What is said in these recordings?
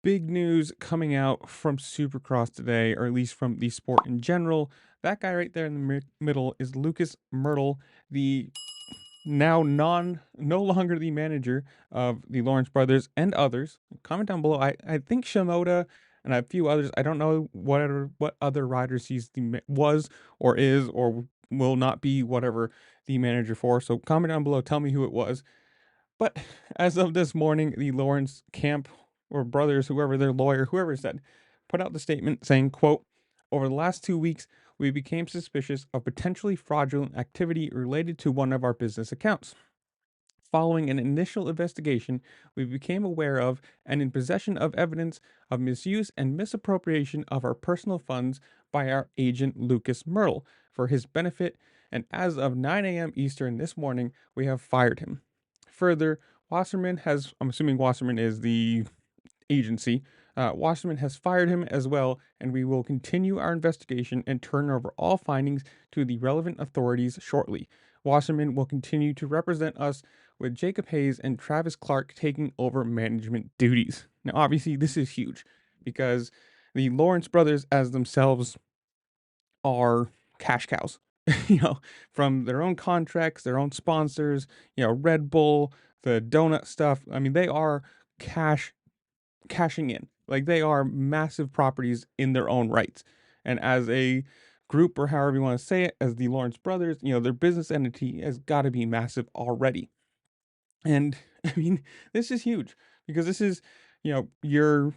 Big news coming out from Supercross today, or at least from the sport in general. That guy right there in the middle is Lucas Mirtl, the now no longer the manager of the Lawrence brothers and others. Comment down below. I think Shimoda and a few others. I don't know what other riders he's was or is or will not be whatever the manager for. So comment down below. Tell me who it was. But as of this morning, the Lawrence camp or brothers, whoever their lawyer, whoever said, put out the statement saying, quote, over the last 2 weeks, we became suspicious of potentially fraudulent activity related to one of our business accounts. Following an initial investigation, we became aware of and in possession of evidence of misuse and misappropriation of our personal funds by our agent Lucas Mirtl for his benefit, and as of 9 a.m. Eastern this morning, we have fired him. Further, Wasserman has, I'm assuming Wasserman is the agency, Wasserman has fired him as well, and we will continue our investigation and turn over all findings to the relevant authorities shortly. Wasserman will continue to represent us, with Jacob Hayes and Travis Clark taking over management duties. Now, obviously, this is huge because the Lawrence brothers, as themselves, are cash cows. From their own contracts, their own sponsors, Red Bull, the donut stuff. I mean, they are cashing in. Like they are massive properties in their own rights. And as a group, or however you want to say it, as the Lawrence brothers, their business entity has got to be massive already. And I mean, this is huge because this is, your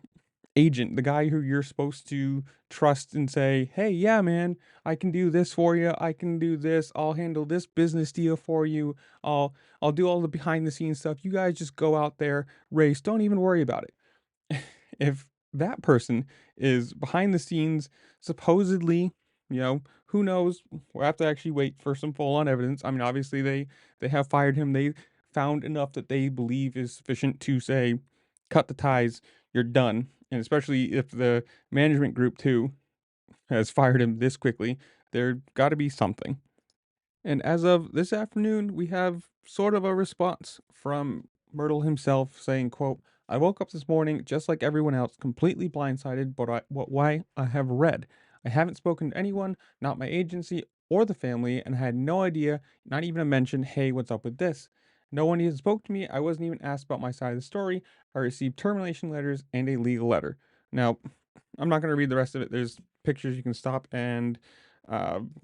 agent, the guy who you're supposed to trust and say, "Hey, yeah, man, I can do this for you. I can do this. I'll handle this business deal for you. I'll do all the behind the scenes stuff. You guys just go out there, race. Don't even worry about it." If that person is behind the scenes, supposedly, who knows? We'll have to actually wait for some full on evidence. I mean, obviously they have fired him. They found enough that they believe is sufficient to say, cut the ties, you're done. And especially if the management group too has fired him this quickly, there got to be something. And as of this afternoon, we have sort of a response from Mirtl himself saying, quote, I woke up this morning just like everyone else, completely blindsided, but why I have read. I haven't spoken to anyone, not my agency or the family, and I had no idea, not even a mention, hey, what's up with this? No one even spoke to me. I wasn't even asked about my side of the story. I received termination letters and a legal letter. Now, I'm not going to read the rest of it. There's pictures you can stop and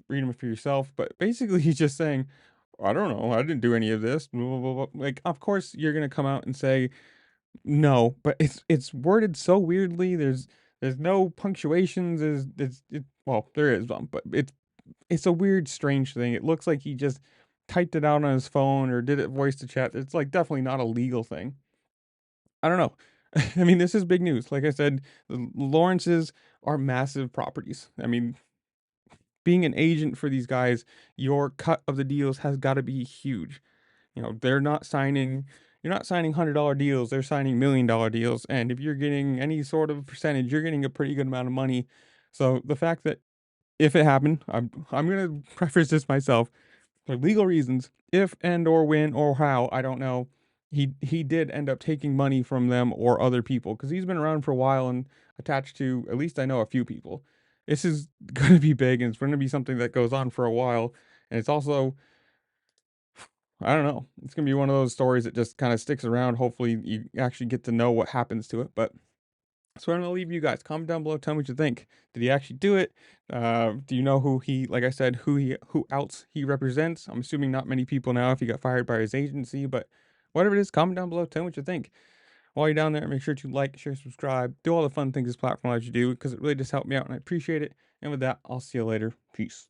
read them for yourself. But basically, he's just saying, I don't know. I didn't do any of this. Blah, blah, blah, blah. Like, of course, you're going to come out and say no, but it's worded so weirdly. There's no punctuations. Well, there is, but it's a weird, strange thing. It looks like he just typed it out on his phone or did it voice to chat. It's like definitely not a legal thing. I don't know. I mean, this is big news. Like I said, the Lawrences are massive properties. I mean, being an agent for these guys, your cut of the deals has got to be huge. They're not signing, you're not signing $100 deals, they're signing $1 million deals. And if you're getting any sort of percentage, you're getting a pretty good amount of money. So the fact that if it happened, I'm going to preface this myself for legal reasons, if and or when or how, I don't know. He did end up taking money from them or other people because he's been around for a while and attached to at least I know a few people. This is going to be big and it's going to be something that goes on for a while. And it's also, I don't know, it's going to be one of those stories that just kind of sticks around. Hopefully, you actually get to know what happens to it. But so I'm gonna leave you guys. Comment down below. Tell me what you think. Did he actually do it? Do you know who he, like I said, who else he represents? I'm assuming not many people now if he got fired by his agency, but whatever it is, comment down below. Tell me what you think. While you're down there, make sure to like, share, subscribe, do all the fun things this platform allows you to do because it really just helped me out and I appreciate it. And with that, I'll see you later. Peace.